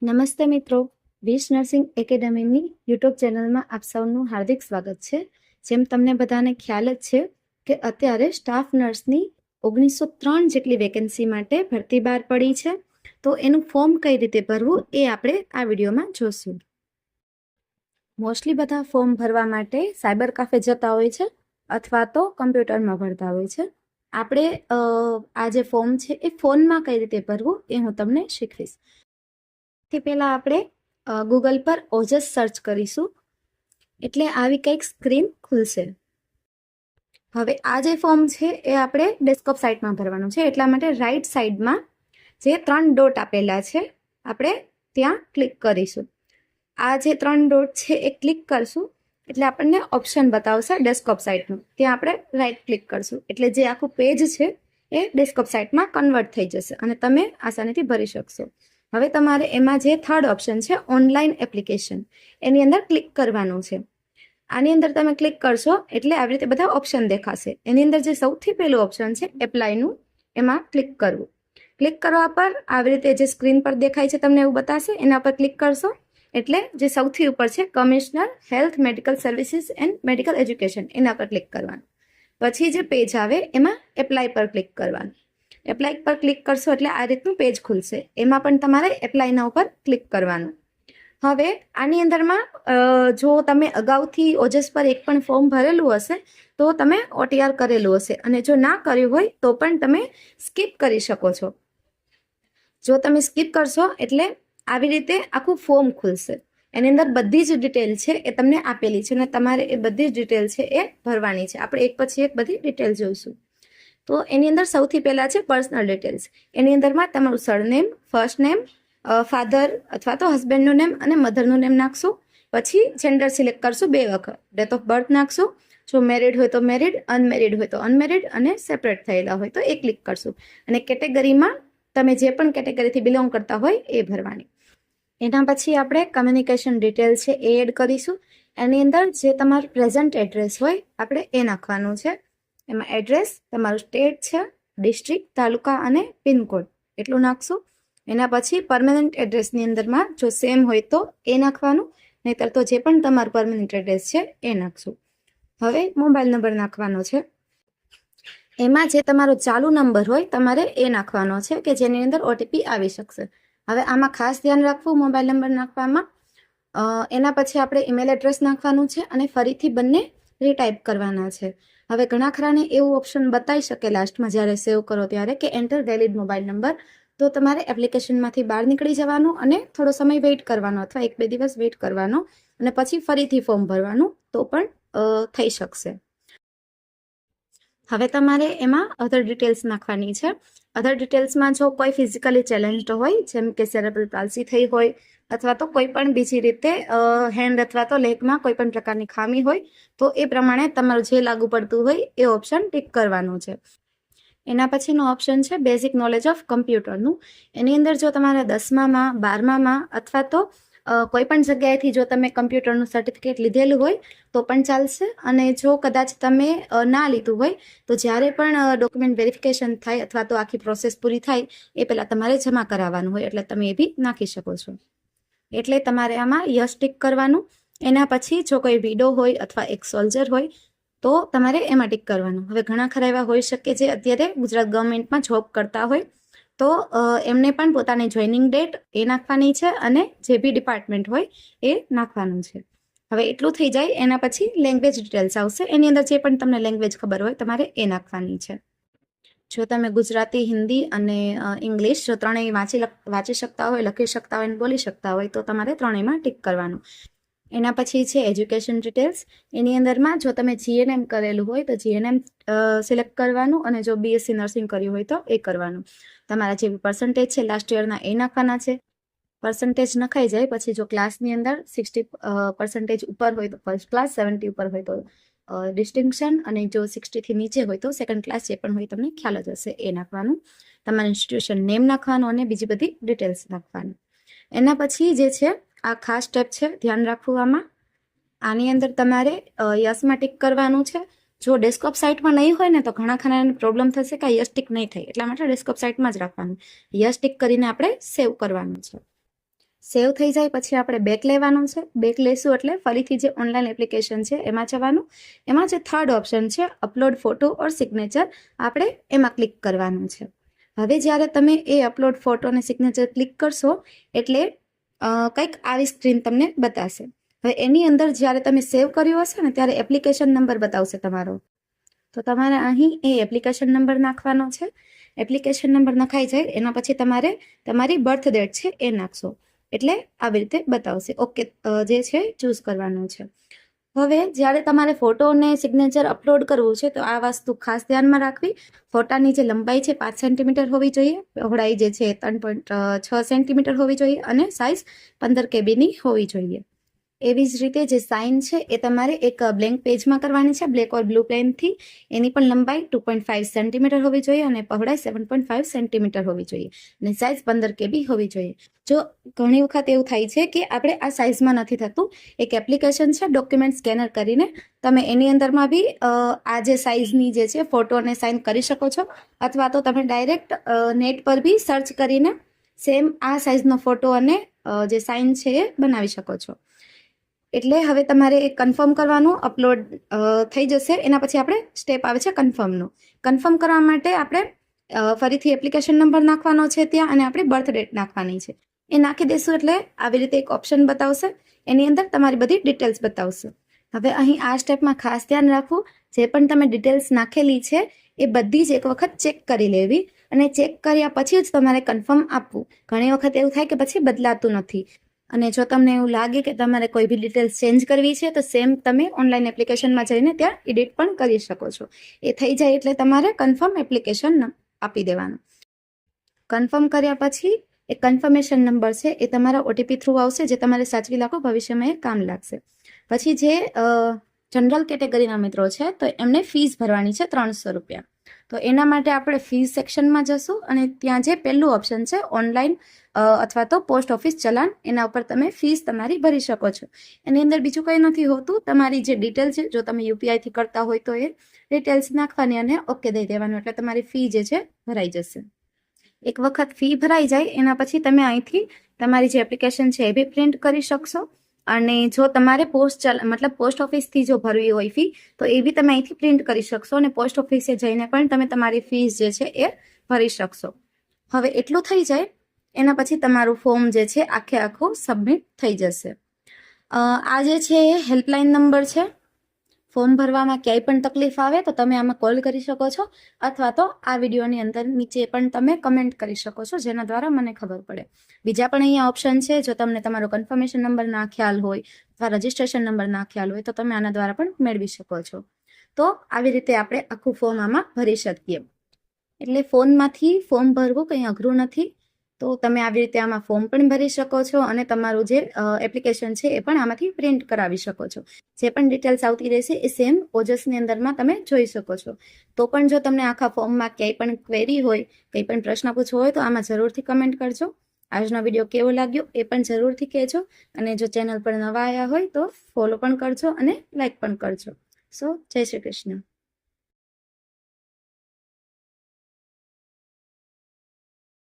નમસ્તે મિત્રો, વિશ nursing એકેડેમીની YouTube ચેનલમાં આપ સૌનું હાર્દિક સ્વાગત છે। જેમ તમને બધાને ખ્યાલ જ છે કે અત્યારે સ્ટાફ નર્સની 1903 જેટલી વેકેન્સી માટે ભરતી બહાર પડી છે, તો એનું ફોર્મ કઈ રીતે ભરવું એ આપણે આ વિડીયોમાં જોશું। મોસ્ટલી બધા ફોર્મ ભરવા માટે સાયબર કાફે જતા હોય છે અથવા તો કમ્પ્યુટરમાં ભરતા હોય છે। આપણે આ જે ફોર્મ છે એ ફોનમાં કઈ રીતે ભરવું એ હું તમને શીખવીશ। થી પહેલા આપણે ગૂગલ પર ઓજસ સર્ચ કરીશું એટલે આવી કંઈક સ્ક્રીન ખુલશે। હવે આ જે ફોર્મ છે એ આપણે ડેસ્કટોપ સાઇટમાં ભરવાનું છે, એટલા માટે રાઈટ સાઈડમાં જે 3 ડોટ આપેલા છે આપણે ત્યાં ક્લિક કરીશું। આ જે 3 ડોટ છે એ ક્લિક કરશું એટલે આપણને ઓપ્શન બતાવશે ડેસ્કટોપ સાઇટનું, ત્યાં આપણે રાઈટ ક્લિક કરશું એટલે જે આખું પેજ છે એ ડેસ્કટોપ સાઇટમાં કન્વર્ટ થઈ જશે અને તમે આસાનીથી ભરી શકશો। હવે તમારે એમાં જે થર્ડ ઓપ્શન છે ઓનલાઈન એપ્લિકેશન, એની અંદર ક્લિક કરવાનું છે। આની અંદર તમે ક્લિક કરશો એટલે આવી રીતે બધા ઓપ્શન દેખાશે। એની અંદર જે સૌથી પહેલું ઓપ્શન છે એપ્લાયનું, એમાં ક્લિક કરવું। ક્લિક કરવા પર આવી રીતે જે સ્ક્રીન પર દેખાય છે તમને એવું બતાવશે, એના પર ક્લિક કરશો એટલે જે સૌથી ઉપર છે commissioner health medical services and medical education, એના પર ક્લિક કરવાનું। પછી જે પેજ આવે એમાં એપ્લાય પર ક્લિક કરવાનું। એપ્લાય પર ક્લિક કરશો એટલે આ રીતનું પેજ ખુલશે, એમાં પણ તમારે એપ્લાયના ઉપર ક્લિક કરવાનું। હવે આની અંદરમાં જો તમે અગાઉથી ઓજસ પર એક પણ ફોર્મ ભરેલું હશે તો તમે OTR કરેલું હશે, અને જો ના કર્યું હોય તો પણ તમે સ્કીપ કરી શકો છો। જો તમે સ્કીપ કરશો એટલે આવી રીતે આખું ફોર્મ ખુલશે, એની અંદર બધી જ ડિટેલ છે એ તમને આપેલી છે અને તમારે એ બધી જ ડિટેલ છે એ ભરવાની છે। આપણે એક પછી એક બધી ડિટેલ જોઈશું। તો એની અંદર સૌથી પહેલા છે પર્સનલ ડિટેલ્સ, એની અંદરમાં તમારું સરનેમ, ફર્સ્ટ નેમ, ફાધર અથવા તો હસબન્ડનું નેમ અને મધરનું નેમ નાખશું। પછી જેન્ડર સિલેક્ટ કરશું 2 વખત, ડેટ ઓફ બર્થ નાખશું, જો મેરિડ હોય તો મેરિડ, અનમેરિડ હોય તો અનમેરિડ અને સેપરેટ થયેલા હોય તો એ ક્લિક કરશું। અને કેટેગરીમાં તમે જે પણ કેટેગરીથી બિલોંગ કરતા હોય એ ભરવાની। એના પછી આપણે કમ્યુનિકેશન ડિટેલ છે એ એડ કરીશું। એની અંદર જે તમારું પ્રેઝન્ટ એડ્રેસ હોય આપણે એ નાખવાનું છે। એમાં એડ્રેસ, તમારું સ્ટેટ છે, ડિસ્ટ્રિક્ટ, તાલુકા અને પિનકોડ એટલું નાખશું। એના પછી પરમેનન્ટ એડ્રેસની અંદરમાં જો સેમ હોય તો એ નાખવાનું, નહીતર તો જે પણ તમારું પરમેનન્ટ એડ્રેસ છે એ નાખશું। હવે મોબાઈલ નંબર નાખવાનો છે, એમાં જે તમારો ચાલુ નંબર હોય તમારે એ નાખવાનો છે કે જેની અંદર OTP આવી શકશે। હવે આમાં ખાસ ધ્યાન રાખવું મોબાઈલ નંબર નાખવામાં। એના પછી આપણે ઈમેલ એડ્રેસ નાખવાનું છે અને ફરીથી બંને રીટાઈપ કરવાના છે। હવે ઘણા ખરાને એવું ઓપ્શન બતાવી શકે લાસ્ટમાં જ્યારે સેવ કરો ત્યારે કે એન્ટર વેલિડ મોબાઈલ નંબર, તો તમારે એપ્લિકેશનમાંથી બહાર નીકળી જવાનું અને થોડો સમય વેઇટ કરવાનો અથવા 1-2 દિવસ વેઇટ કરવાનો અને પછી ફરીથી ફોર્મ ભરવાનું, તો પણ થઈ શકશે। હવે તમારે એમાં અધર ડિટેલ્સ નાખવાની છે। અધર ડિટેલ્સમાં જો કોઈ ફિઝિકલી ચેલેન્જડ હોય, જેમ કે સેરેબ્રલ પાલ્સી થઈ હોય અથવા તો કોઈ પણ બીજી રીતે હેન્ડ અથવા તો લેગમાં કોઈ પણ પ્રકારની ખામી હોય તો એ પ્રમાણે તમારું જે લાગુ પડતું હોય એ ઓપ્શન ટિક કરવાનું છે। એના પછીનો ઓપ્શન છે બેઝિક નોલેજ ઓફ કમ્પ્યુટરનું। એની અંદર જો તમારે 10મામાં, 12મામાં અથવા તો કોઈ પણ જગ્યાએથી જો તમે કમ્પ્યુટરનું સર્ટિફિકેટ લીધેલું હોય તો પણ ચાલશે, અને જો કદાચ તમે ના લીધું હોય તો જ્યારે પણ ડોક્યુમેન્ટ વેરિફિકેશન થાય અથવા તો આખી પ્રોસેસ પૂરી થાય એ પહેલાં તમારે જમા કરાવવાનું હોય, એટલે તમે એ બી નાખી શકો છો। એટલે તમારે આમાં યસ ટિક કરવાનું। એના પછી જો કોઈ વિડો હોય અથવા એક સોલ્જર હોય તો તમારે એમાં ટિક કરવાનું। હવે ઘણા ખરા એવા હોઈ શકે જે અત્યારે ગુજરાત ગવર્મેન્ટમાં જોબ કરતા હોય તો એમને પણ પોતાની જોઈનિંગ ડેટ એ નાખવાની છે અને જે બી ડિપાર્ટમેન્ટ હોય એ નાખવાનું છે। હવે એટલું થઈ જાય એના પછી લેંગ્વેજ ડિટેલ્સ આવશે, એની અંદર જે પણ તમને લેંગ્વેજ ખબર હોય તમારે એ નાખવાની છે। જો તમે ગુજરાતી, હિન્દી અને ઇંગ્લિશ જો ત્રણેય વાંચી શકતા હોય, લખી શકતા હોય અને બોલી શકતા હોય તો તમારે ત્રણેયમાં ટિક કરવાનું। એના પછી છે એજ્યુકેશન ડિટેલ્સ, એની અંદરમાં જો તમે GNM કરેલું હોય તો GNM સિલેક્ટ કરવાનું અને જો BSc નર્સિંગ કર્યું હોય તો એ કરવાનું। તમારા જે પર્સન્ટેજ છે લાસ્ટ યરના એ નાખવાના છે। પર્સન્ટેજ નખાઈ જાય પછી જો ક્લાસની અંદર 60% ઉપર હોય તો ફર્સ્ટ ક્લાસ, 70 ઉપર હોય તો ડિસ્ટિંક્શન, અને જો 60થી નીચે હોય તો સેકન્ડ ક્લાસ, જે પણ હોય તમને ખ્યાલ જ હશે એ નાખવાનું। તમારું ઇન્સ્ટિટ્યુશન નેમ નાખવાનું અને બીજી બધી ડિટેલ્સ નાખવાની। એના પછી જે છે આ ખાસ સ્ટેપ છે, ધ્યાન રાખવું આમાં। આની અંદર તમારે યસમાં ટિક કરવાનું છે। જો ડેસ્કટોપ સાઇટમાં નહીં હોય ને તો ઘણા ખરાને પ્રોબ્લેમ થશે કે યસ ટિક નહીં થાય, એટલા માટે ડેસ્કટોપ સાઇટમાં જ રાખવાનું। યસ ટિક કરીને આપણે સેવ કરવાનું છે। સેવ થઈ જાય પછી આપણે બેક લેવાનું છે. બેક લેશું એટલે ફરીથી જે ઓનલાઈન એપ્લિકેશન છે એમાં જવાનું. એમાં જે થર્ડ ઓપ્શન છે અપલોડ ફોટો ઓર સિગ્નેચર, આપણે એમાં ક્લિક કરવાનું છે. હવે જ્યારે તમે એ અપલોડ ફોટો અને સિગ્નેચર ક્લિક કરશો એટલે કંઈક આવી સ્ક્રીન તમને બતાવશે. હવે એની અંદર જ્યારે તમે સેવ કર્યું હશે ને ત્યારે એપ્લિકેશન નંબર બતાવશે તમારો. તો તમારે અહીં એ એપ્લિકેશન નંબર નાખવાનો છે. એપ્લિકેશન નંબર નખાઈ જાય એના પછી તમારે તમારી બર્થ ડેટ છે એ નાખશો એટલે આવી રીતે બતાવશે. ઓકે જે છે ચૂઝ કરવાનું છે. હવે જ્યારે તમારે ફોટો અને સિગ્નેચર અપલોડ કરવું છે તો આ વસ્તુ ખાસ ધ્યાનમાં રાખવી. ફોટાની જે લંબાઈ છે 5 સેન્ટીમીટર હોવી જોઈએ, પહોળાઈ જે છે 3.6 સેન્ટીમીટર હોવી જોઈએ અને સાઇઝ 15 KBની હોવી જોઈએ. એવી જ રીતે જે સાઇન છે એ તમારે એક બ્લેન્ક પેજમાં કરવાની છે, બ્લેક ઓર બ્લુ પેનથી. એની પણ લંબાઈ 2.5 સેન્ટીમીટર હોવી જોઈએ અને પહોળાઈ 7.5 સેન્ટીમીટર હોવી જોઈએ અને સાઇઝ 15 KB હોવી જોઈએ. જો ઘણી વખત એવું થાય છે કે આપણે આ સાઇઝમાં નથી થતું, એક એપ્લિકેશન છે ડોક્યુમેન્ટ સ્કેનર કરીને, તમે એની અંદરમાં બી આ જે સાઇઝની જે છે ફોટો અને સાઇન કરી શકો છો, અથવા તો તમે ડાયરેક્ટ નેટ પર બી સર્ચ કરીને સેમ આ સાઇઝનો ફોટો અને જે સાઇન છે એ બનાવી શકો છો. એટલે હવે તમારે એ કન્ફર્મ કરવાનું, અપલોડ થઈ જશે. એના પછી આપણે સ્ટેપ આવે છે કન્ફર્મનું. કન્ફર્મ કરવા માટે આપણે ફરીથી એપ્લિકેશન નંબર નાખવાનો છે ત્યાં અને આપણે બર્થ ડેટ નાખવાની છે. એ નાખી દેશું એટલે આવી રીતે એક ઓપ્શન બતાવશે, એની અંદર તમારી બધી ડિટેલ્સ બતાવશે. હવે અહીં આ સ્ટેપમાં ખાસ ધ્યાન રાખવું, જે પણ તમે ડિટેલ્સ નાખેલી છે એ બધી જ એક વખત ચેક કરી લેવી અને ચેક કર્યા પછી જ તમારે કન્ફર્મ આપવું. ઘણી વખત એવું થાય કે પછી બદલાતું નથી અને જો તમને એવું લાગે કે તમારે કોઈ બી ડિટેલ્સ ચેન્જ કરવી છે તો સેમ તમે ઓનલાઈન એપ્લિકેશનમાં જઈને ત્યાં એડિટ પણ કરી શકો છો. એ થઈ જાય એટલે તમારે કન્ફર્મ એપ્લિકેશન આપી દેવાનું. કન્ફર્મ કર્યા પછી એક કન્ફર્મેશન નંબર છે એ તમારા OTP થ્રુ આવશે, જે તમારે સાચવી રાખો, ભવિષ્યમાં એ કામ લાગશે. પછી જે જનરલ કેટેગરીના મિત્રો છે તો એમને ફીસ ભરવાની છે 300 રૂપિયા. તો એના માટે આપણે ફીસ સેક્શનમાં જશું અને ત્યાં જે પહેલું ઓપ્શન છે ઓનલાઈન અથવા તો પોસ્ટ ઓફિસ ચલાન, એના ઉપર તમે ફીસ તમારી ભરી શકો છો. એની અંદર બીજું કંઈ નથી હોતું, તમારી જે ડિટેલ છે, જો તમે UPI થી કરતા હોય તો એ ડિટેલ્સ નાખવાની અને ઓકે દઈ દેવાનું એટલે તમારી ફી જે છે ભરાઈ જશે. એક વખત ફી ભરાઈ જાય એના પછી તમે અહીંથી તમારી જે એપ્લિકેશન છે એ બી પ્રિન્ટ કરી શકશો અને જો તમારે પોસ્ટ ઓફિસથી જો ભરવી હોય ફી તો એ બી તમે અહીંથી પ્રિન્ટ કરી શકશો અને પોસ્ટ ઓફિસે જઈને પણ તમે તમારી ફીસ જે છે એ ભરી શકશો. હવે એટલું થઈ જાય એના પછી તમારું ફોર્મ જે છે આખું સબમિટ થઈ જશે. આ જે છે એ હેલ્પલાઇન નંબર છે. ફોર્મ ભરવામાં ક્યાંય પણ તકલીફ આવે તો તમે આમાં કોલ કરી શકો છો અથવા તો આ વિડીયોની અંદર નીચે પણ તમે કમેન્ટ કરી શકો છો, જેના દ્વારા મને ખબર પડે. બીજા પણ અહીંયા ઓપ્શન છે, જો તમને તમારો કન્ફર્મેશન નંબર ના ખ્યાલ હોય અથવા રજિસ્ટ્રેશન નંબર ના ખ્યાલ હોય તો તમે આના દ્વારા પણ મેળવી શકો છો. તો આવી રીતે આપણે આખું ફોર્મ આમાં ભરી શકીએ. એટલે ફોનમાંથી ફોર્મ ભરવું કંઈ અઘરું નથી. તો તમે આવી રીતે આમાં ફોર્મ પણ ભરી શકો છો અને તમારું જે એપ્લિકેશન છે એ પણ આમાંથી પ્રિન્ટ કરાવી શકો છો. જે પણ ડિટેલ્સ આવતી રહેશે એ સેમ ઓજસની અંદરમાં તમે જોઈ શકો છો. તો પણ જો તમને આખા ફોર્મમાં ક્યાંય પણ ક્વેરી હોય, કંઈ પણ પ્રશ્ન પૂછવો હોય તો આમાં જરૂરથી કમેન્ટ કરજો. આજનો વિડીયો કેવો લાગ્યો એ પણ જરૂરથી કહેજો અને જો ચેનલ પર નવા આવ્યા હોય તો ફોલો પણ કરજો અને લાઈક પણ કરજો. સો જય શ્રી કૃષ્ણ.